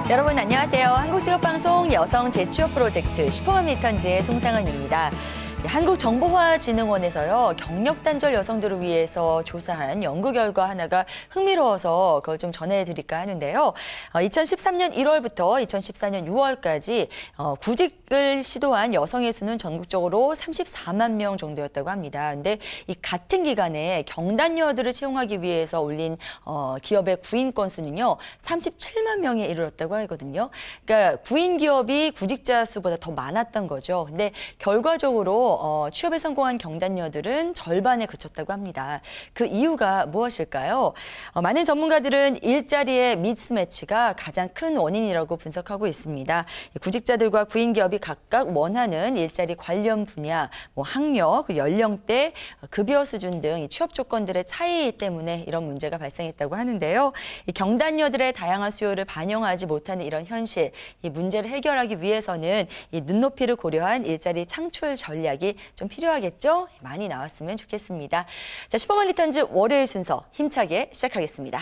여러분 안녕하세요. 한국직업방송 여성 재취업 프로젝트 슈퍼맘 리턴즈의 송상은입니다. 한국정보화진흥원에서요, 경력 단절 여성들을 위해서 조사한 연구 결과 하나가 흥미로워서 그걸 좀 전해드릴까 하는데요. 2013년 1월부터 2014년 6월까지 구직을 시도한 여성의 수는 전국적으로 34만 명 정도였다고 합니다. 근데 이 같은 기간에 경단녀들을 채용하기 위해서 올린 기업의 구인 건수는요, 37만 명에 이르렀다고 하거든요. 그러니까 구인 기업이 구직자 수보다 더 많았던 거죠. 근데 결과적으로 취업에 성공한 경단녀들은 절반에 그쳤다고 합니다. 그 이유가 무엇일까요? 많은 전문가들은 일자리의 미스매치가 가장 큰 원인이라고 분석하고 있습니다. 구직자들과 구인 기업이 각각 원하는 일자리 관련 분야, 학력, 연령대, 급여 수준 등 취업 조건들의 차이 때문에 이런 문제가 발생했다고 하는데요. 이 경단녀들의 다양한 수요를 반영하지 못하는 이런 현실, 이 문제를 해결하기 위해서는 이 눈높이를 고려한 일자리 창출 전략이 좀 필요하겠죠? 많이 나왔으면 좋겠습니다. 자, 슈퍼맘 리턴즈 월요일 순서 힘차게 시작하겠습니다.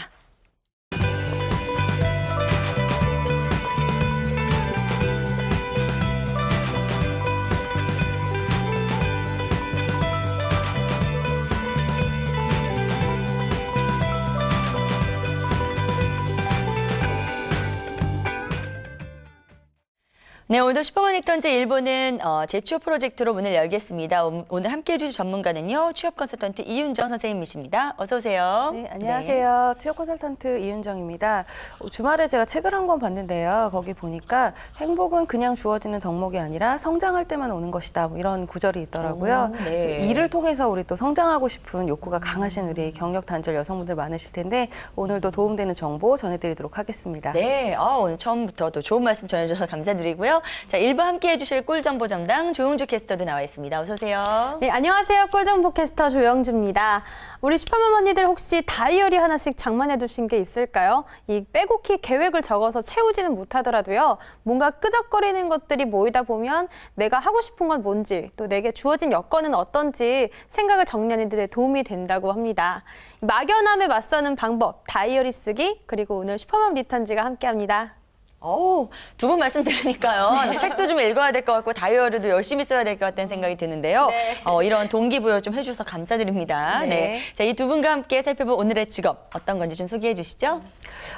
네, 오늘도 슈퍼맘 리턴즈 1부는 재취업 프로젝트로 문을 열겠습니다. 오늘 함께해 주실 전문가는요, 취업 컨설턴트 이윤정 선생님이십니다. 어서 오세요. 네, 안녕하세요. 취업 컨설턴트 이윤정입니다. 주말에 제가 책을 한 권 봤는데요. 거기 보니까 행복은 그냥 주어지는 덕목이 아니라 성장할 때만 오는 것이다. 뭐 이런 구절이 있더라고요. 네. 일을 통해서 우리 또 성장하고 싶은 욕구가 강하신 우리 경력 단절 여성분들 많으실 텐데 오늘도 도움되는 정보 전해드리도록 하겠습니다. 네, 오늘 처음부터 또 좋은 말씀 전해주셔서 감사드리고요. 자, 1부 함께 해주실 꿀정보 담당 조용주 캐스터도 나와 있습니다. 어서 오세요. 네, 안녕하세요. 꿀정보 캐스터 조영주입니다. 우리 슈퍼맘 언니들 혹시 다이어리 하나씩 장만해 두신 게 있을까요? 이 빼곡히 계획을 적어서 채우지는 못하더라도요. 뭔가 끄적거리는 것들이 모이다 보면 내가 하고 싶은 건 뭔지, 또 내게 주어진 여건은 어떤지 생각을 정리하는 데 도움이 된다고 합니다. 막연함에 맞서는 방법, 다이어리 쓰기, 그리고 오늘 슈퍼맘 리턴즈가 함께합니다. 두 분 말씀 들으니까요. 책도 좀 읽어야 될 것 같고 다이어리도 열심히 써야 될 것 같다는 생각이 드는데요. 네. 이런 동기부여 좀 해주셔서 감사드립니다. 네. 자, 이 두 분과 함께 살펴볼 오늘의 직업 어떤 건지 좀 소개해 주시죠.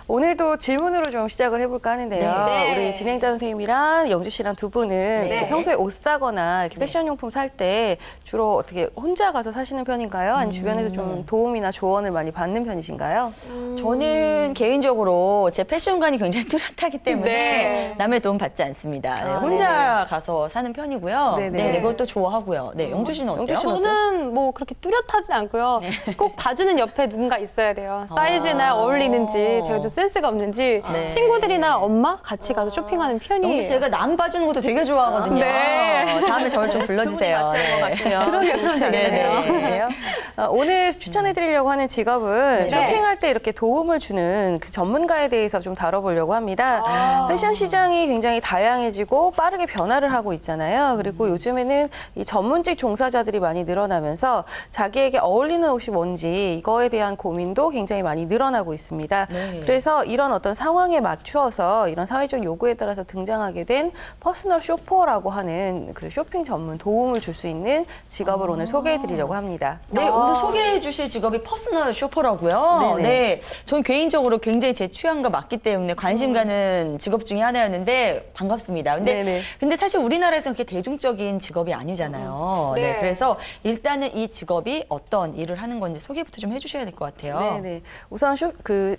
오늘도 질문으로 좀 시작을 해볼까 하는데요. 네. 우리 진행자 선생님이랑 영주 씨랑 두 분은 이렇게 평소에 옷 사거나 이렇게 패션용품 살 때 주로 어떻게 혼자 가서 사시는 편인가요? 아니면 주변에서 좀 도움이나 조언을 많이 받는 편이신가요? 저는 개인적으로 제 패션관이 굉장히 뚜렷하기 때문에 네. 남의 도움 받지 않습니다. 네, 아, 혼자 가서 사는 편이고요. 네네. 네, 그것도 좋아하고요. 네, 영주 씨는 어때요? 영주 씨는 저는 뭐 그렇게 뚜렷하지 않고요. 꼭 봐주는 옆에 누군가 있어야 돼요. 사이즈나 어울리는지, 제가 좀 센스가 없는지, 네. 친구들이나 엄마 같이 가서 쇼핑하는 편이에요. 영주 씨가 남 봐주는 것도 되게 좋아하거든요. 네. 다음에 저를 좀 불러주세요. 같이 한번 가시면 좋지 네네. 않겠네요. 오늘 추천해드리려고 하는 직업은 네. 쇼핑할 때 이렇게 도움을 주는 그 전문가에 대해서 좀 다뤄보려고 합니다. 패션 시장이 굉장히 다양해지고 빠르게 변화를 하고 있잖아요. 그리고 요즘에는 이 전문직 종사자들이 많이 늘어나면서 자기에게 어울리는 옷이 뭔지 이거에 대한 고민도 굉장히 많이 늘어나고 있습니다. 네. 그래서 이런 어떤 상황에 맞추어서 이런 사회적 요구에 따라서 등장하게 된 퍼스널 쇼퍼라고 하는 그 쇼핑 전문 도움을 줄 수 있는 직업을 오늘 소개해드리려고 합니다. 네, 오늘 소개해 주실 직업이 퍼스널 쇼퍼라고요. 네네. 네, 전 개인적으로 굉장히 제 취향과 맞기 때문에 관심 가는 직업 중에 하나였는데 반갑습니다. 네네. 근데 사실 우리나라에서는 그렇게 대중적인 직업이 아니잖아요. 네. 네. 그래서 일단은 이 직업이 어떤 일을 하는 건지 소개부터 좀 해주셔야 될 것 같아요. 네네. 우선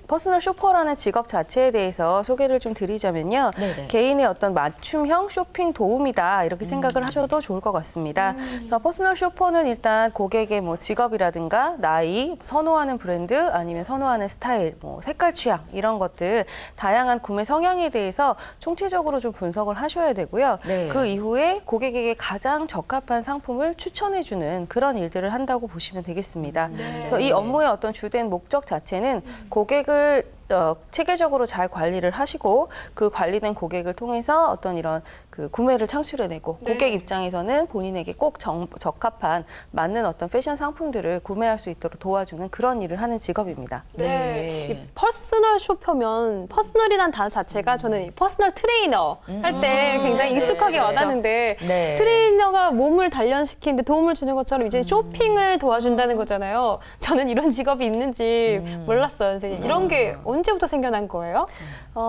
퍼스널 쇼퍼라는 직업 자체에 대해서 소개를 좀 드리자면요. 네네. 개인의 어떤 맞춤형 쇼핑 도움이다 이렇게 생각을 하셔도 좋을 것 같습니다. 그래서 퍼스널 쇼퍼는 일단 고객의 뭐 직업이라든가 나이, 선호하는 브랜드 아니면 선호하는 스타일, 뭐 색깔 취향 이런 것들 다양한 구매 성향에 대해서 총체적으로 좀 분석을 하셔야 되고요. 네. 그 이후에 고객에게 가장 적합한 상품을 추천해주는 그런 일들을 한다고 보시면 되겠습니다. 그래서 이 업무의 어떤 주된 목적 자체는 고객을 체계적으로 잘 관리를 하시고 그 관리된 고객을 통해서 어떤 이런 그 구매를 창출해내고 네. 고객 입장에서는 본인에게 꼭 적합한 맞는 어떤 패션 상품들을 구매할 수 있도록 도와주는 그런 일을 하는 직업입니다. 네. 이 퍼스널 쇼퍼면 퍼스널이란 단어 자체가 저는 이 퍼스널 트레이너 할 때 굉장히 익숙하게 그렇죠. 와닿는데 네. 트레이너가 몸을 단련시키는데 도움을 주는 것처럼 이제 쇼핑을 도와준다는 거잖아요. 저는 이런 직업이 있는지 몰랐어요, 선생님. 이런 게 언제부터 생겨난 거예요?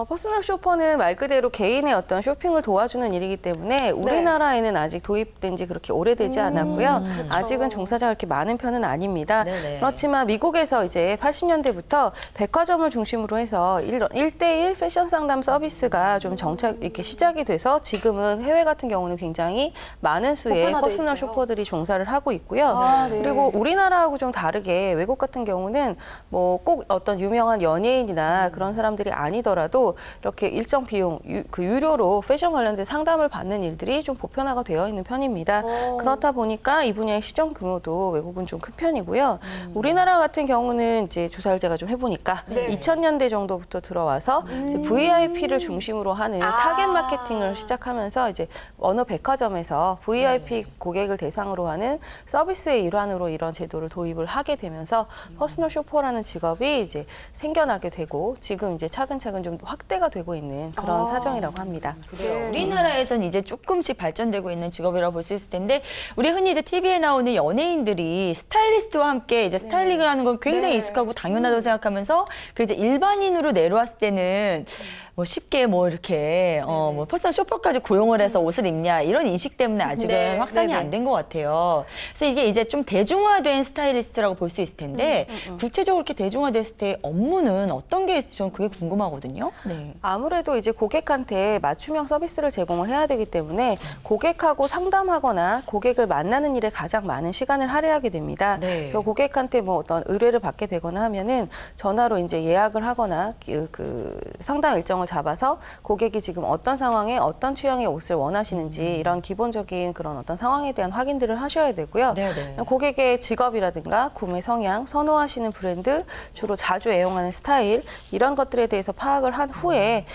퍼스널 쇼퍼는 말 그대로 개인의 어떤 쇼핑을 도와주는 일이기 때문에 우리나라에는 아직 도입된 지 그렇게 오래되지 않았고요. 아직은 종사자가 그렇게 많은 편은 아닙니다. 네네. 그렇지만 미국에서 이제 80년대부터 백화점을 중심으로 해서 1대1 패션 상담 서비스가 좀 이렇게 시작이 돼서 지금은 해외 같은 경우는 굉장히 많은 수의 보편화돼 퍼스널 있어요. 쇼퍼들이 종사를 하고 있고요. 아, 네. 그리고 우리나라하고 좀 다르게 외국 같은 경우는 뭐 꼭 어떤 유명한 연예인이나 그런 사람들이 아니더라도 이렇게 일정 비용, 유료로 패션 관련된 상담을 받는 일들이 좀 보편화가 되어 있는 편입니다. 그렇다 보니까 이 분야의 시장 규모도 외국은 좀 큰 편이고요. 우리나라 같은 경우는 이제 조사를 제가 좀 해보니까 2000년대 정도부터 들어와서 이제 VIP를 중심으로 하는 타겟 마케팅을 시작하면서 이제 어느 백화점에서 VIP 고객을 대상으로 하는 서비스의 일환으로 이런 제도를 도입을 하게 되면서 퍼스널 쇼퍼라는 직업이 이제 생겨나게 되고 지금 이제 차근차근 좀 확대가 되고 있는 그런 사정이라고 합니다. 그래요. 우리나라에선 이제 조금씩 발전되고 있는 직업이라고 볼 수 있을 텐데 우리 흔히 이제 TV에 나오는 연예인들이 스타일리스트와 함께 이제 스타일링을 하는 건 굉장히 익숙하고 당연하다고 생각하면서 그 이제 일반인으로 내려왔을 때는 뭐 쉽게 뭐 이렇게 뭐 퍼스널 쇼퍼까지 고용을 해서 옷을 입냐 이런 인식 때문에 아직은 확산이 안 된 것 같아요. 그래서 이게 이제 좀 대중화된 스타일리스트라고 볼 수 있을 텐데 구체적으로 이렇게 대중화됐을 때 업무는 어떤 게 있을지 저는 그게 궁금하거든요. 네. 아무래도 이제 고객한테 맞춤형 서비스를 제공을 해야 되기 때문에 고객하고 상담하거나 고객을 만나는 일에 가장 많은 시간을 할애하게 됩니다. 네. 그래서 고객한테 뭐 어떤 의뢰를 받게 되거나 하면은 전화로 이제 예약을 하거나 그 상담 일정을 잡아서 고객이 지금 어떤 상황에 어떤 취향의 옷을 원하시는지 이런 기본적인 그런 어떤 상황에 대한 확인들을 하셔야 되고요. 네네. 고객의 직업이라든가 구매 성향, 선호하시는 브랜드, 주로 자주 애용하는 스타일 이런 것들에 대해서 파악을 한 후에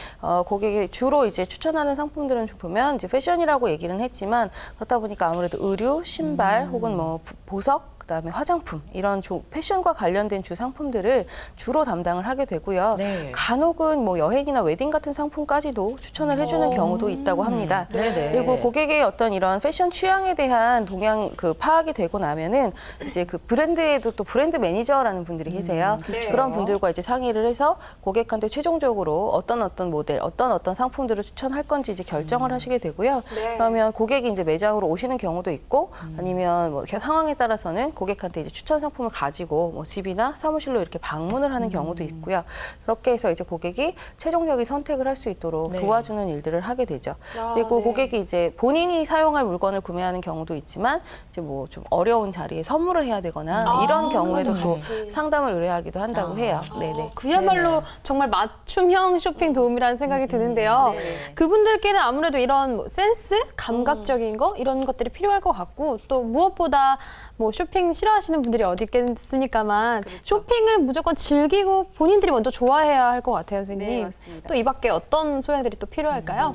고객이 주로 이제 추천하는 상품들은 좀 보면 이제 패션이라고 얘기는 했지만 그렇다 보니까 아무래도 의류, 신발 혹은 뭐 보석 그다음에 화장품 이런 패션과 관련된 주 상품들을 주로 담당을 하게 되고요. 네. 간혹은 뭐 여행이나 웨딩 같은 상품까지도 추천을 해주는 경우도 있다고 합니다. 네네. 그리고 고객의 어떤 이런 패션 취향에 대한 동향 그 파악이 되고 나면은 이제 그 브랜드에도 또 브랜드 매니저라는 분들이 계세요. 그렇죠. 그런 분들과 이제 상의를 해서 고객한테 최종적으로 어떤 모델, 어떤 상품들을 추천할 건지 이제 결정을 하시게 되고요. 네. 그러면 고객이 이제 매장으로 오시는 경우도 있고 아니면 뭐 상황에 따라서는 고객한테 이제 추천 상품을 가지고 뭐 집이나 사무실로 이렇게 방문을 하는 경우도 있고요. 그렇게 해서 이제 고객이 최종적인 선택을 할 수 있도록 네. 도와주는 일들을 하게 되죠. 아, 그리고 네. 고객이 이제 본인이 사용할 물건을 구매하는 경우도 있지만 이제 뭐 좀 어려운 자리에 선물을 해야 되거나 이런 경우에도 또 그렇지. 상담을 의뢰하기도 한다고 해요. 네네. 그야말로 네네. 정말 맞춤형 쇼핑 도움이라는 생각이 드는데요. 네네. 그분들께는 아무래도 이런 뭐 센스, 감각적인 거 이런 것들이 필요할 것 같고 또 무엇보다 뭐 쇼핑 싫어하시는 분들이 어디 있겠습니까만 쇼핑을 무조건 즐기고 본인들이 먼저 좋아해야 할 것 같아요, 선생님. 네, 맞습니다. 또 이 밖에 어떤 소양들이 또 필요할까요?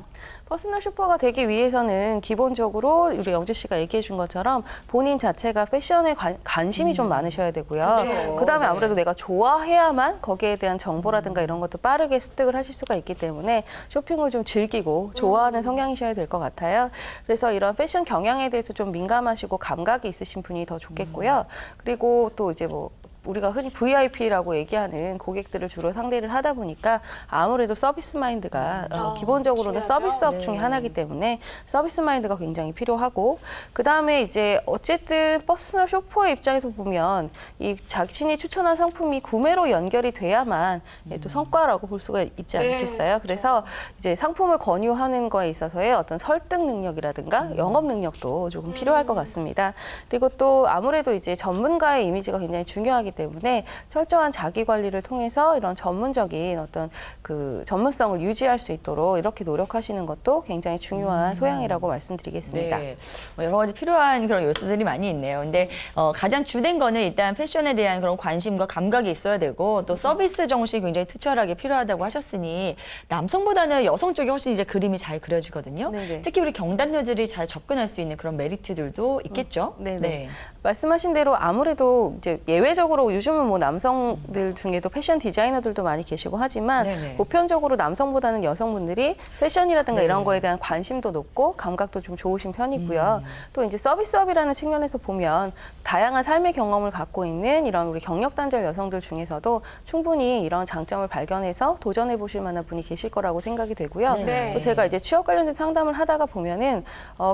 퍼스널 쇼퍼가 되기 위해서는 기본적으로 우리 영주 씨가 얘기해 준 것처럼 본인 자체가 패션에 관심이 좀 많으셔야 되고요. 그렇죠. 그다음에 네. 아무래도 내가 좋아해야만 거기에 대한 정보라든가 이런 것도 빠르게 습득을 하실 수가 있기 때문에 쇼핑을 좀 즐기고 좋아하는 성향이셔야 될 것 같아요. 그래서 이런 패션 경향에 대해서 좀 민감하시고 감각이 있으신 분이 더 좋겠고요. 그리고 또 이제 뭐 우리가 흔히 VIP라고 얘기하는 고객들을 주로 상대를 하다 보니까 아무래도 서비스 마인드가 기본적으로는 중요하죠. 서비스업 네. 중에 하나이기 때문에 서비스 마인드가 굉장히 필요하고 그다음에 이제 어쨌든 퍼스널 쇼퍼의 입장에서 보면 이 자신이 추천한 상품이 구매로 연결이 돼야만 또 성과라고 볼 수가 있지 네, 않겠어요? 그래서 이제 상품을 권유하는 거에 있어서의 어떤 설득 능력이라든가 영업 능력도 조금 필요할 것 같습니다. 그리고 또 아무래도 이제 전문가의 이미지가 굉장히 중요하기 중요하기 때문에 철저한 자기 관리를 통해서 이런 전문적인 어떤 그 전문성을 유지할 수 있도록 이렇게 노력하시는 것도 굉장히 중요한 소양이라고 말씀드리겠습니다. 네. 여러 가지 필요한 그런 요소들이 많이 있네요. 근데 가장 주된 거는 일단 패션에 대한 그런 관심과 감각이 있어야 되고 또 서비스 정신이 굉장히 투철하게 필요하다고 하셨으니 남성보다는 여성 쪽이 훨씬 이제 그림이 잘 그려지거든요. 네네. 특히 우리 경단녀들이 잘 접근할 수 있는 그런 메리트들도 있겠죠. 네네. 말씀하신 대로 아무래도 이제 예외적으로 요즘은 뭐 남성들 중에도 패션 디자이너들도 많이 계시고 하지만 네네. 보편적으로 남성보다는 여성분들이 패션이라든가 네. 이런 거에 대한 관심도 높고 감각도 좀 좋으신 편이고요. 또 이제 서비스업이라는 측면에서 보면 다양한 삶의 경험을 갖고 있는 이런 우리 경력 단절 여성들 중에서도 충분히 이런 장점을 발견해서 도전해 보실 만한 분이 계실 거라고 생각이 되고요. 네. 또 제가 이제 취업 관련된 상담을 하다가 보면은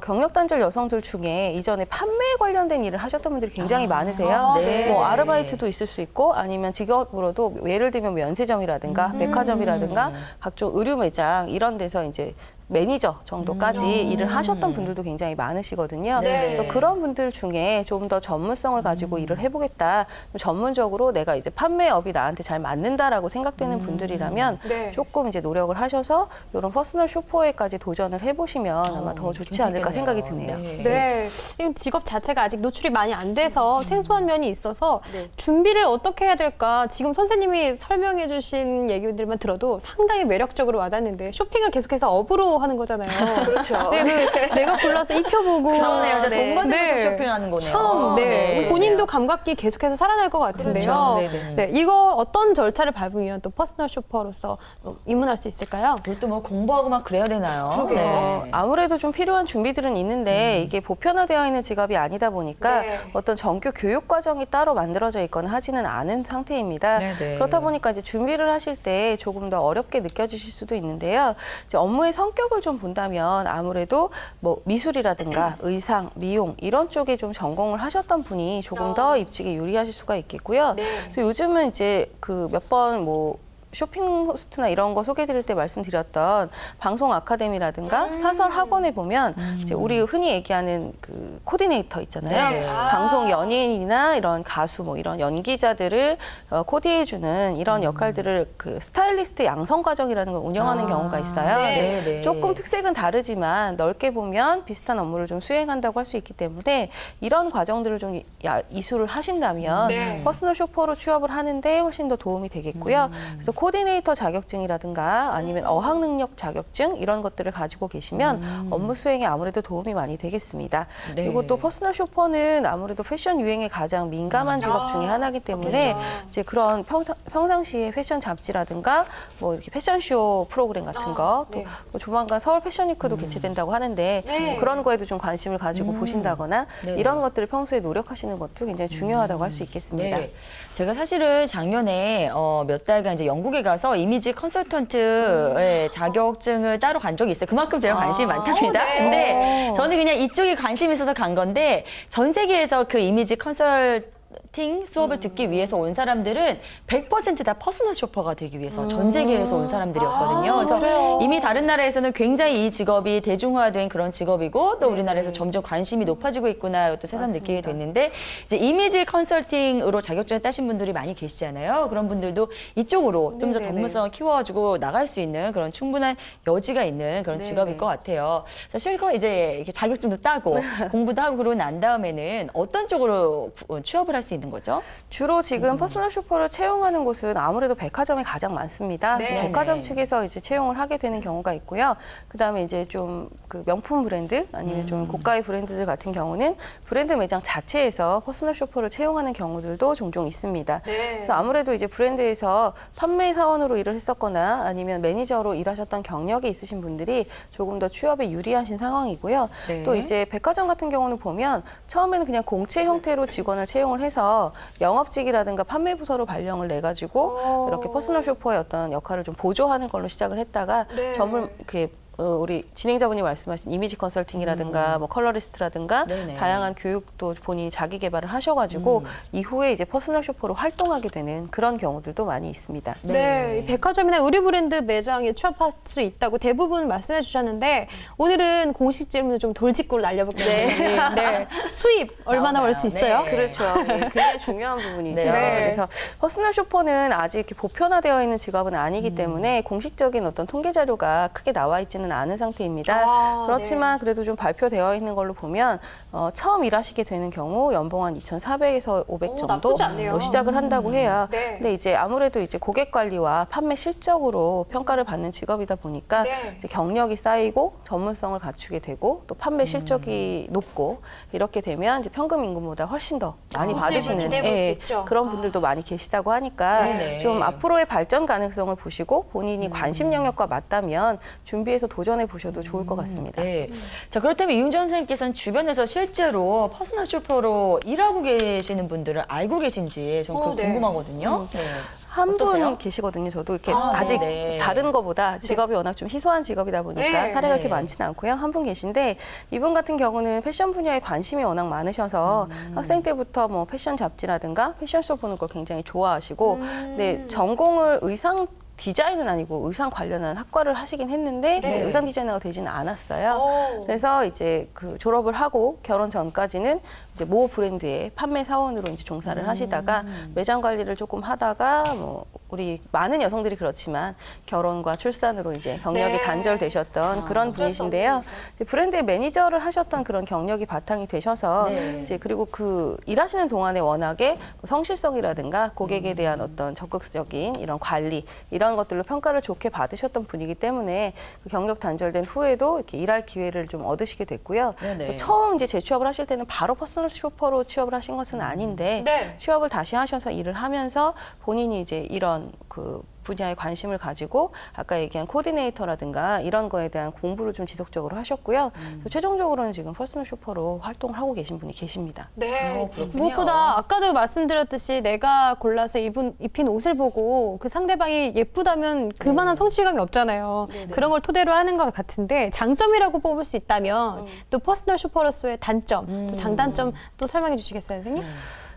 경력 단절 여성들 중에 이전에 판매에 관련된 일을 하셨던 분들이 굉장히 많으세요. 네. 뭐 아르바이트도 있을 수 있고 아니면 직업으로도 예를 들면 뭐 면세점이라든가 백화점이라든가 각종 의류 매장 이런 데서 이제 매니저 정도까지 일을 하셨던 분들도 굉장히 많으시거든요. 네. 그래서 그런 분들 중에 좀 더 전문성을 가지고 일을 해보겠다. 좀 전문적으로 내가 이제 판매업이 나한테 잘 맞는다라고 생각되는 분들이라면 네. 조금 이제 노력을 하셔서 이런 퍼스널 쇼퍼에까지 도전을 해보시면 아마 더 좋지 않을까 생각이 드네요. 네. 이 직업 자체가 아직 노출이 많이 안 돼서 생소한 면이 있어서 네. 준비를 어떻게 해야 될까? 지금 선생님이 설명해 주신 얘기들만 들어도 상당히 매력적으로 와닿는데 쇼핑을 계속해서 업으로 하는 거잖아요. 그렇죠. 네, 내가 골라서 입혀보고. 그러네요. 진짜 돈 받으면서 네. 쇼핑하는 거네요. 참, 네. 네. 본인도 감각이 계속해서 살아날 것 같은데요. 그렇죠. 네네. 네, 이거 어떤 절차를 밟으면 또 퍼스널 쇼퍼로서 입문할 수 있을까요? 그것도 뭐 공부하고 막 그래야 되나요? 네. 아무래도 좀 필요한 준비들은 있는데 이게 보편화되어 있는 직업이 아니다 보니까 네. 어떤 정규 교육 과정이 따로 만들어져 있거나 하지는 않은 상태입니다. 네네. 그렇다 보니까 이제 준비를 하실 때 조금 더 어렵게 느껴지실 수도 있는데요. 이제 업무의 성격을 좀 본다면 아무래도 뭐 미술이라든가 의상, 미용 이런 쪽에 좀 전공을 하셨던 분이 조금 더 입직에 유리하실 수가 있겠고요. 네. 그래서 요즘은 이제 그 몇 번 뭐 쇼핑 호스트나 이런 거 소개드릴 때 말씀드렸던 방송 아카데미라든가 사설 학원에 보면 이제 우리 흔히 얘기하는 그 코디네이터 있잖아요. 네. 방송 연예인이나 이런 가수 뭐 이런 연기자들을 코디해주는 이런 역할들을 그 스타일리스트 양성 과정이라는 걸 운영하는 경우가 있어요. 네. 근데 네. 조금 특색은 다르지만 넓게 보면 비슷한 업무를 좀 수행한다고 할 수 있기 때문에 이런 과정들을 좀 이수를 하신다면 네. 퍼스널 쇼퍼로 취업을 하는데 훨씬 더 도움이 되겠고요. 그래서 코디네이터 자격증이라든가 아니면 어학 능력 자격증 이런 것들을 가지고 계시면 업무 수행에 아무래도 도움이 많이 되겠습니다. 네. 그리고 또 퍼스널 쇼퍼는 아무래도 패션 유행에 가장 민감한 직업 중에 하나이기 때문에 이제 그런 평상시에 패션 잡지라든가 뭐 이렇게 패션쇼 프로그램 같은 거 또 뭐 조만간 서울 패션위크도 개최된다고 하는데 네. 그런 거에도 좀 관심을 가지고 보신다거나 네네. 이런 것들을 평소에 노력하시는 것도 굉장히 중요하다고 할 수 있겠습니다. 네. 제가 사실은 작년에 몇 달간 이제 영국에 가서 이미지 컨설턴트의 자격증을 따로 간 적이 있어요. 그만큼 제가 관심이 많답니다. 네. 근데 저는 그냥 이쪽에 관심이 있어서 간 건데 전 세계에서 그 이미지 컨설팅 수업을 듣기 위해서 온 사람들은 100% 다 퍼스널 쇼퍼가 되기 위해서 전 세계에서 온 사람들이었거든요. 그래서 그래요? 이미 다른 나라에서는 굉장히 이 직업이 대중화된 그런 직업이고 또 우리나라에서 점점 관심이 높아지고 있구나 또 새삼 느끼게 됐는데 이제 이미지 컨설팅으로 자격증을 따신 분들이 많이 계시잖아요. 그런 분들도 이쪽으로 좀 더 네네네. 전문성을 키워가지고 나갈 수 있는 그런 충분한 여지가 있는 그런 직업일 네네. 것 같아요. 그래서 실컷 이제 이렇게 자격증도 따고 공부도 하고 그러고 난 다음에는 어떤 쪽으로 취업을 할 수 있는 거죠? 주로 지금 퍼스널 쇼퍼를 채용하는 곳은 아무래도 백화점이 가장 많습니다. 네. 그래서 백화점 네. 측에서 이제 채용을 하게 되는 경우가 있고요. 그다음에 이제 좀 그 명품 브랜드 아니면 좀 고가의 브랜드들 같은 경우는 브랜드 매장 자체에서 퍼스널 쇼퍼를 채용하는 경우들도 종종 있습니다. 네. 그래서 아무래도 이제 브랜드에서 판매 사원으로 일을 했었거나 아니면 매니저로 일하셨던 경력이 있으신 분들이 조금 더 취업에 유리하신 상황이고요. 네. 또 이제 백화점 같은 경우는 보면 처음에는 그냥 공채 형태로 직원을 채용을 해서 영업직이라든가 판매 부서로 발령을 내 가지고 이렇게 퍼스널 쇼퍼의 어떤 역할을 좀 보조하는 걸로 시작을 했다가 네. 점을 이렇게 우리 진행자분이 말씀하신 이미지 컨설팅이라든가 뭐 컬러리스트라든가 네네. 다양한 교육도 본인이 자기 개발을 하셔가지고 이후에 이제 퍼스널 쇼퍼로 활동하게 되는 그런 경우들도 많이 있습니다. 네, 이 백화점이나 의류 브랜드 매장에 취업할 수 있다고 대부분 말씀해 주셨는데 오늘은 공식 질문을 좀 돌직구로 날려볼게요. 네. 수입 얼마나 벌 수 있어요? 네. 그렇죠. 예, 굉장히 중요한 부분이죠. 네. 그래서 퍼스널 쇼퍼는 아직 이렇게 보편화되어 있는 직업은 아니기 때문에 공식적인 어떤 통계 자료가 크게 나와 있지는 않은 상태입니다. 아, 그렇지만 그래도 좀 발표되어 있는 걸로 보면 처음 일하시게 되는 경우 연봉 한 2,400에서 500 오, 정도 나쁘지 않네요. 시작을 한다고 해요. 네. 근데 이제 아무래도 이제 고객 관리와 판매 실적으로 평가를 받는 직업이다 보니까 네. 이제 경력이 쌓이고 전문성을 갖추게 되고 또 판매 실적이 높고 이렇게 되면 이제 평균 임금보다 훨씬 더 많이 수입을 받으시는 기대해 볼수 있죠. 그런 분들도 많이 계시다고 하니까 네네. 좀 앞으로의 발전 가능성을 보시고 본인이 관심 영역과 맞다면 준비해서 도전해 보셔도 좋을 것 같습니다. 네. 자, 그렇다면 이윤정 선생님께서는 주변에서 실제로 퍼스널 쇼퍼로 일하고 계시는 분들을 알고 계신지 좀 네. 궁금하거든요. 네. 한 어떠세요? 분 계시거든요. 저도 이렇게 아, 아직 네. 다른 거보다 직업이 워낙 좀 희소한 직업이다 보니까 네. 사례가 그렇게 네. 많지는 않고요. 한 분 계신데 이분 같은 경우는 패션 분야에 관심이 워낙 많으셔서 학생 때부터 뭐 패션 잡지라든가 패션쇼 보는 걸 굉장히 좋아하시고 근데 전공을 의상 디자인은 아니고 의상 관련한 학과를 하시긴 했는데 네. 이제 의상 디자이너가 되지는 않았어요. 오. 그래서 이제 그 졸업을 하고 결혼 전까지는 이제 모 브랜드의 판매 사원으로 이제 종사를 하시다가 매장 관리를 조금 하다가 뭐 우리 많은 여성들이 그렇지만 결혼과 출산으로 이제 경력이 네. 단절되셨던 그런 어쩔 수 분이신데요. 없는 거죠. 이제 브랜드의 매니저를 하셨던 그런 경력이 바탕이 되셔서 네. 이제 그리고 그 일하시는 동안에 워낙에 뭐 성실성이라든가 고객에 대한 어떤 적극적인 이런 관리 이런 것들로 평가를 좋게 받으셨던 분이기 때문에 그 경력 단절된 후에도 이렇게 일할 기회를 좀 얻으시게 됐고요. 네네. 또 처음 이제 재취업을 하실 때는 바로 퍼스널 쇼퍼로 취업을 하신 것은 아닌데 네. 취업을 다시 하셔서 일을 하면서 본인이 이제 이런 그 분야에 관심을 가지고 아까 얘기한 코디네이터라든가 이런 거에 대한 공부를 좀 지속적으로 하셨고요. 그래서 최종적으로는 지금 퍼스널 쇼퍼로 활동을 하고 계신 분이 계십니다. 네. 그렇군요. 무엇보다 아까도 말씀드렸듯이 내가 골라서 입힌 옷을 보고 그 상대방이 예쁘다면 그만한 성취감이 없잖아요. 그런 걸 토대로 하는 것 같은데 장점이라고 뽑을 수 있다면 또 퍼스널 쇼퍼로서의 단점, 또 장단점 또 설명해 주시겠어요, 선생님?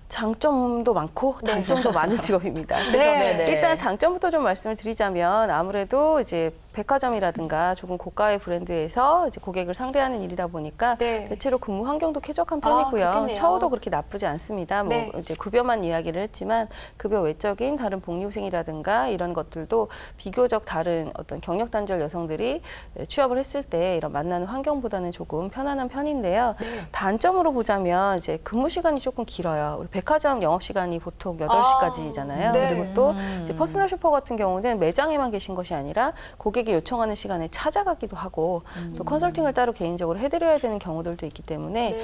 장점도 많고 단점도 많은 직업입니다. 그래서 네. 일단 장점부터 좀 말씀을 드리자면 아무래도 이제 백화점이라든가 조금 고가의 브랜드에서 이제 고객을 상대하는 일이다 보니까 네. 대체로 근무 환경도 쾌적한 아, 편이고요. 그렇겠네요. 처우도 그렇게 나쁘지 않습니다. 뭐 네. 이제 급여만 이야기를 했지만 급여 외적인 다른 복리후생이라든가 이런 것들도 비교적 다른 어떤 경력 단절 여성들이 취업을 했을 때 이런 만나는 환경보다는 조금 편안한 편인데요. 단점으로 보자면 이제 근무 시간이 조금 길어요. 우리 백화점 영업 시간이 보통 8시까지잖아요. 네. 그리고 또 이제 퍼스널 쇼퍼 같은 경우는 매장에만 계신 것이 아니라 고객이 요청하는 시간에 찾아가기도 하고 또 컨설팅을 따로 개인적으로 해드려야 되는 경우들도 있기 때문에 네.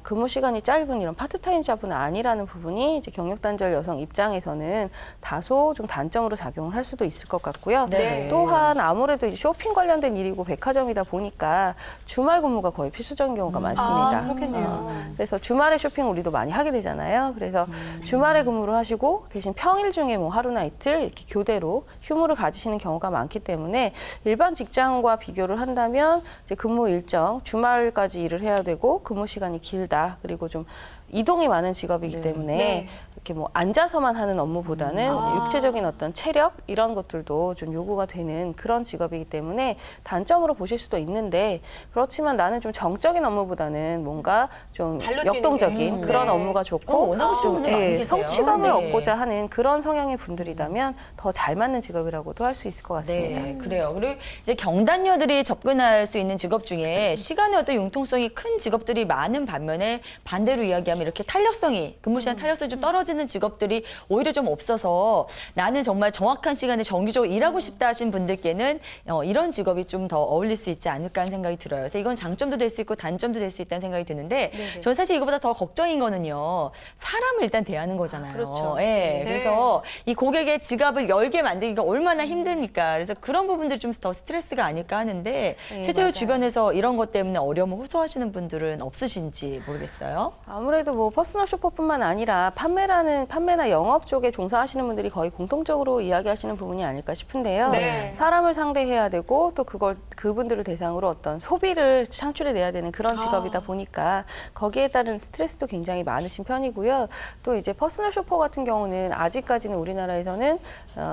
근무 시간이 짧은 이런 파트타임 잡은 아니라는 부분이 이제 경력 단절 여성 입장에서는 다소 좀 단점으로 작용을 할 수도 있을 것 같고요. 네. 또한 아무래도 이제 쇼핑 관련된 일이고 백화점이다 보니까 주말 근무가 거의 필수적인 경우가 많습니다. 아, 그렇겠네요. 그래서 주말에 쇼핑 우리도 많이 하게 되잖아요. 그래서 주말에 근무를 하시고 대신 평일 중에 뭐 하루나 이틀 이렇게 교대로 휴무를 가지시는 경우가 많기 때문에 일반 직장과 비교를 한다면 이제 근무 일정 주말까지 일을 해야 되고 근무 시간이 길다. 그리고 좀 이동이 많은 직업이기 때문에 네. 이렇게 뭐 앉아서만 하는 업무보다는 아. 육체적인 어떤 체력 이런 것들도 좀 요구가 되는 그런 직업이기 때문에 단점으로 보실 수도 있는데 그렇지만 나는 좀 정적인 업무보다는 뭔가 좀 발로 뛰는 역동적인 게. 그런 네. 업무가 좋고 원하시는 좀 분들 많이 계세요. 성취감을 네. 얻고자 하는 그런 성향의 분들이라면 더 잘 맞는 직업이라고도 할 수 있을 것 같습니다. 네, 그래요. 그리고 이제 경단녀들이 접근할 수 있는 직업 중에 시간의 어떤 융통성이 큰 직업들이 많은 반면에 반대로 이야기하면 이렇게 탄력성이 근무 시간 탄력성이 좀 떨어지는 직업들이 오히려 좀 없어서 나는 정말 정확한 시간에 정기적으로 일하고 싶다 하신 분들께는 이런 직업이 좀 더 어울릴 수 있지 않을까 하는 생각이 들어요. 그래서 이건 장점도 될 수 있고 단점도 될 수 있다는 생각이 드는데 저는 사실 이거보다 더 걱정인 거는요. 사람을 일단 대하는 거잖아요. 그렇죠. 예, 네. 그래서 이 고객의 지갑을 열게 만들기가 얼마나 힘듭니까? 그래서 그런 부분들이 좀 더 스트레스가 아닐까 하는데 네, 실제로 맞아요. 주변에서 이런 것 때문에 어려움을 호소하시는 분들은 없으신지 모르겠어요. 아무래도 뭐 퍼스널 쇼퍼뿐만 아니라 판매라는 판매나 영업 쪽에 종사하시는 분들이 거의 공통적으로 이야기하시는 부분이 아닐까 싶은데요. 네. 사람을 상대해야 되고 또 그분들을 대상으로 어떤 소비를 창출해 내야 되는 그런 직업이다 보니까 거기에 따른 스트레스도 굉장히 많으신 편이고요. 또 이제 퍼스널 쇼퍼 같은 경우는 아직까지는 우리나라에서는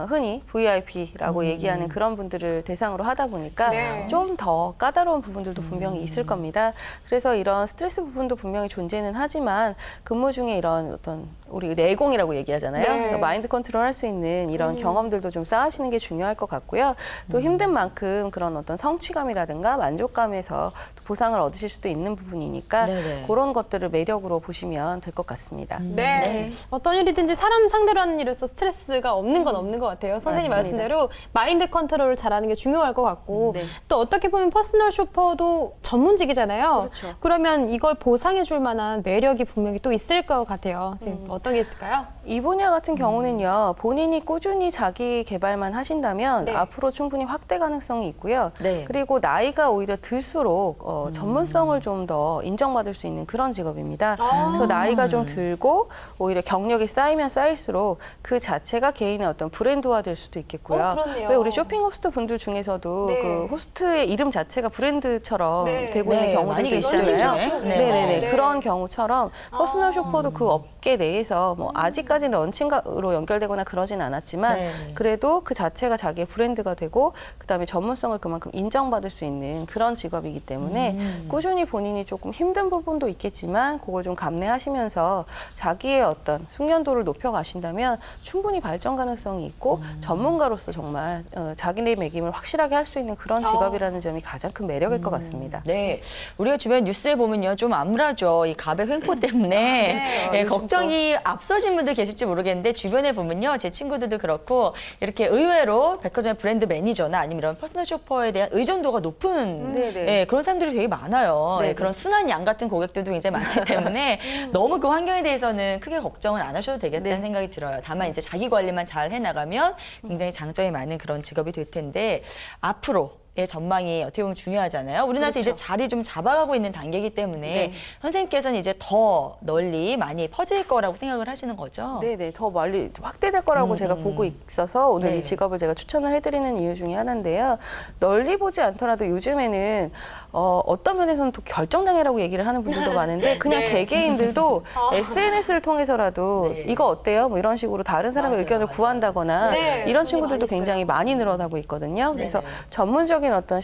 흔히 VIP라고 얘기하는 그런 분들을 대상으로 하다 보니까 네. 좀 더 까다로운 부분들도 분명히 있을 겁니다. 그래서 이런 스트레스 부분도 분명히 존재는 하지만 근무 중에 이런 어떤 우리 내공이라고 얘기하잖아요. 네. 그러니까 마인드 컨트롤 할 수 있는 이런 경험들도 좀 쌓으시는 게 중요할 것 같고요. 또 힘든 만큼 그런 어떤 성취감이라든가 만족감에서 또 보상을 얻으실 수도 있는 부분이니까 네네. 그런 것들을 매력으로 보시면 될 것 같습니다. 네. 네. 어떤 일이든지 사람 상대로 하는 일에서 스트레스가 없는 건 없는 것 같아요. 선생님 맞습니다. 말씀대로 마인드 컨트롤을 잘하는 게 중요할 것 같고 네. 또 어떻게 보면 퍼스널 쇼퍼도 전문직이잖아요. 그렇죠. 그러면 이걸 보상해 줄 만한 매력이 분명히 또 있을 것 같아요. 선생님 어떤 게 있을까요? 이 분야 같은 경우는요, 본인이 꾸준히 자기 개발만 하신다면 네. 앞으로 충분히 확대 가능성이 있고요. 네. 그리고 나이가 오히려 들수록 전문성을 좀 더 인정받을 수 있는 그런 직업입니다. 그래서 나이가 좀 들고 오히려 경력이 쌓이면 쌓일수록 그 자체가 개인의 어떤 브랜드화 될 수도 있겠고요. 그렇네요. 왜 우리 쇼핑 호스트 분들 중에서도 네. 그 호스트의 이름 자체가 브랜드처럼 네. 되고 네, 있는 많이 경우들도 계시잖아요. 있잖아요. 네. 네네네. 네. 그런 경우처럼 퍼스널 쇼퍼도 그 업계 내에서 뭐 아직까지는 런칭으로 연결되거나 그러진 않았지만 네. 그래도 그 자체가 자기의 브랜드가 되고 그다음에 전문성을 그만큼 인정받을 수 있는 그런 직업이기 때문에 꾸준히 본인이 조금 힘든 부분도 있겠지만 그걸 좀 감내하시면서 자기의 어떤 숙련도를 높여가신다면 충분히 발전 가능성이 있고 전문가로서 정말 자기네 매김을 확실하게 할 수 있는 그런 직업이라는 점이 가장 큰 매력일 것 같습니다. 네, 우리가 주변 뉴스에 보면요 좀 암울하죠. 이 갑의 횡포 때문에 그렇죠. 예, 요즘 걱정이 앞서신 분들 계실지 모르겠는데 주변에 보면요 제 친구들도 그렇고 이렇게 의외로 백화점의 브랜드 매니저나 아니면 이런 퍼스널 쇼퍼에 대한 의존도가 높은 네네. 예, 그런 사람들이 되게 많아요. 예, 네네. 그런 순한 양 같은 고객들도 굉장히 많기 때문에 너무 그 환경에 대해서는 크게 걱정은 안 하셔도 되겠다는 네. 생각이 들어요. 다만 이제 자기 관리만 잘 해나가면 굉장히 장점이 많은 그런 직업이 될 텐데 앞으로의 전망이 어떻게 보면 중요하잖아요. 우리나라에서 그렇죠. 이제 자리 좀 잡아가고 있는 단계이기 때문에 네. 선생님께서는 이제 더 널리 많이 퍼질 거라고 생각을 하시는 거죠? 네네, 더 멀리 확대될 거라고 제가 보고 있어서 오늘 네. 이 직업을 제가 추천을 해드리는 이유 중에 하나인데요. 널리 보지 않더라도 요즘에는 어떤 면에서는 또 결정장애라고 얘기를 하는 분들도 많은데 그냥 네. 개개인들도 SNS를 통해서라도 네. 이거 어때요? 뭐 이런 식으로 다른 사람의 맞아요, 의견을 맞아요. 구한다거나 네, 이런 그거 친구들도 많이 굉장히 있어요. 많이 늘어나고 있거든요. 그래서 네네. 전문적인 어떤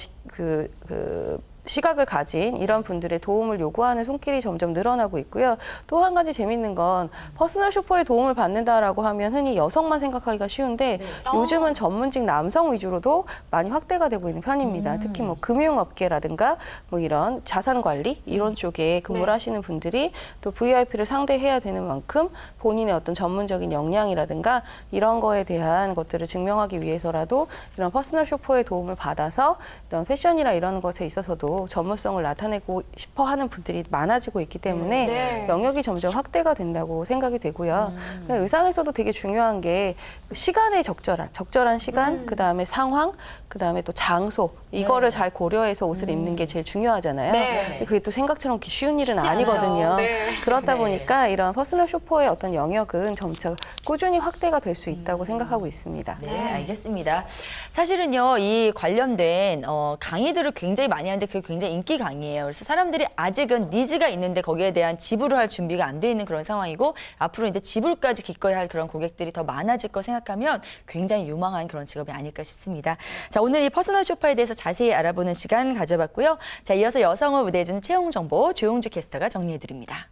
시각을 가진 이런 분들의 도움을 요구하는 손길이 점점 늘어나고 있고요. 또 한 가지 재밌는 건 퍼스널 쇼퍼의 도움을 받는다라고 하면 흔히 여성만 생각하기가 쉬운데 요즘은 전문직 남성 위주로도 많이 확대가 되고 있는 편입니다. 특히 뭐 금융업계라든가 뭐 이런 자산관리 이런 쪽에 근무를 네. 하시는 분들이 또 VIP를 상대해야 되는 만큼 본인의 어떤 전문적인 역량이라든가 이런 거에 대한 것들을 증명하기 위해서라도 이런 퍼스널 쇼퍼의 도움을 받아서 이런 패션이나 이런 것에 있어서도 전문성을 나타내고 싶어 하는 분들이 많아지고 있기 때문에 네. 영역이 점점 확대가 된다고 생각이 되고요. 의상에서도 되게 중요한 게 시간의 적절한 시간, 그다음에 상황, 그다음에 또 장소 이거를 잘 고려해서 옷을 입는 게 제일 중요하잖아요. 네. 근데 그게 또 생각처럼 그렇게 쉬운 일은 쉽지 아니거든요. 않아요. 네. 그렇다 네. 보니까 이런 퍼스널 쇼퍼의 어떤 영역은 점차 꾸준히 확대가 될 수 있다고 생각하고 있습니다. 네, 알겠습니다. 사실은요, 이 관련된 강의들을 굉장히 많이 하는데 그게 굉장히 인기 강의예요. 그래서 사람들이 아직은 니즈가 있는데 거기에 대한 지불을 할 준비가 안 돼 있는 그런 상황이고 앞으로 이제 지불까지 기꺼이 할 그런 고객들이 더 많아질 거 생각하면 굉장히 유망한 그런 직업이 아닐까 싶습니다. 자, 오늘 이 퍼스널 쇼퍼에 대해서 자세히 알아보는 시간 가져봤고요. 자, 이어서 여성을 우대해주는 채용 정보 조용주 캐스터가 정리해드립니다.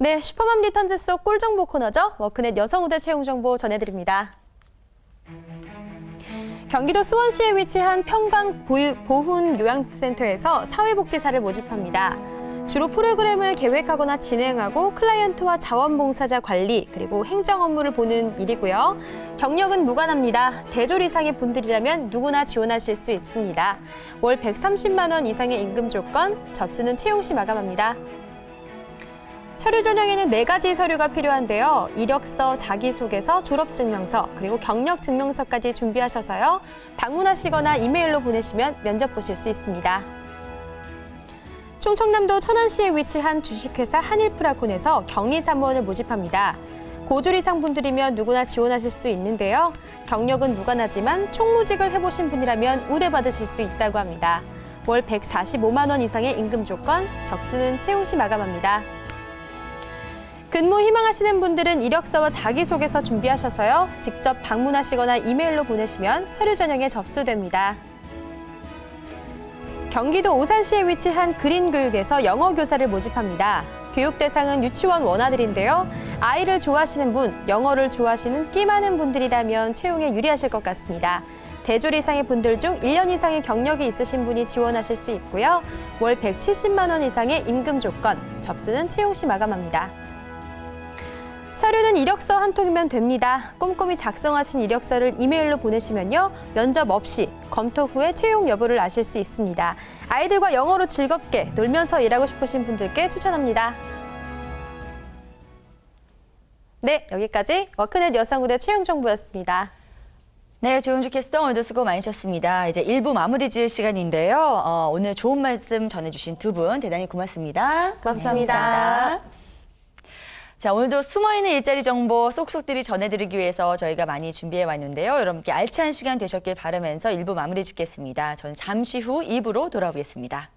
네, 슈퍼맘 리턴즈 속 꿀정보 코너죠. 워크넷 여성우대 채용 정보 전해드립니다. 경기도 수원시에 위치한 평강 보훈 요양센터에서 사회복지사를 모집합니다. 주로 프로그램을 계획하거나 진행하고 클라이언트와 자원봉사자 관리 그리고 행정 업무를 보는 일이고요. 경력은 무관합니다. 대졸 이상의 분들이라면 누구나 지원하실 수 있습니다. 월 130만 원 이상의 임금 조건, 접수는 채용 시 마감합니다. 서류 전형에는 4가지 서류가 필요한데요. 이력서, 자기소개서, 졸업증명서, 그리고 경력증명서까지 준비하셔서요. 방문하시거나 이메일로 보내시면 면접 보실 수 있습니다. 충청남도 천안시에 위치한 주식회사 한일프라콘에서 격리사무원을 모집합니다. 고졸 이상 분들이면 누구나 지원하실 수 있는데요. 경력은 무관하지만 총무직을 해보신 분이라면 우대받으실 수 있다고 합니다. 월 145만 원 이상의 임금 조건, 접수는 채용 시 마감합니다. 근무 희망하시는 분들은 이력서와 자기소개서 준비하셔서요. 직접 방문하시거나 이메일로 보내시면 서류 전형에 접수됩니다. 경기도 오산시에 위치한 그린교육에서 영어교사를 모집합니다. 교육 대상은 유치원 원아들인데요. 아이를 좋아하시는 분, 영어를 좋아하시는 끼 많은 분들이라면 채용에 유리하실 것 같습니다. 대졸 이상의 분들 중 1년 이상의 경력이 있으신 분이 지원하실 수 있고요. 월 170만 원 이상의 임금 조건, 접수는 채용 시 마감합니다. 서류는 이력서 한 통이면 됩니다. 꼼꼼히 작성하신 이력서를 이메일로 보내시면요. 면접 없이 검토 후에 채용 여부를 아실 수 있습니다. 아이들과 영어로 즐겁게 놀면서 일하고 싶으신 분들께 추천합니다. 네, 여기까지 워크넷 여성부대 채용 정보였습니다. 네, 조영주 캐스터 오늘도 수고 많으셨습니다. 이제 1부 마무리 지을 시간인데요. 오늘 좋은 말씀 전해주신 두 분 대단히 고맙습니다. 고맙습니다. 자, 오늘도 숨어있는 일자리 정보 쏙쏙들이 전해드리기 위해서 저희가 많이 준비해 왔는데요. 여러분께 알찬 시간 되셨길 바라면서 1부 마무리 짓겠습니다. 저는 잠시 후 2부로 돌아오겠습니다.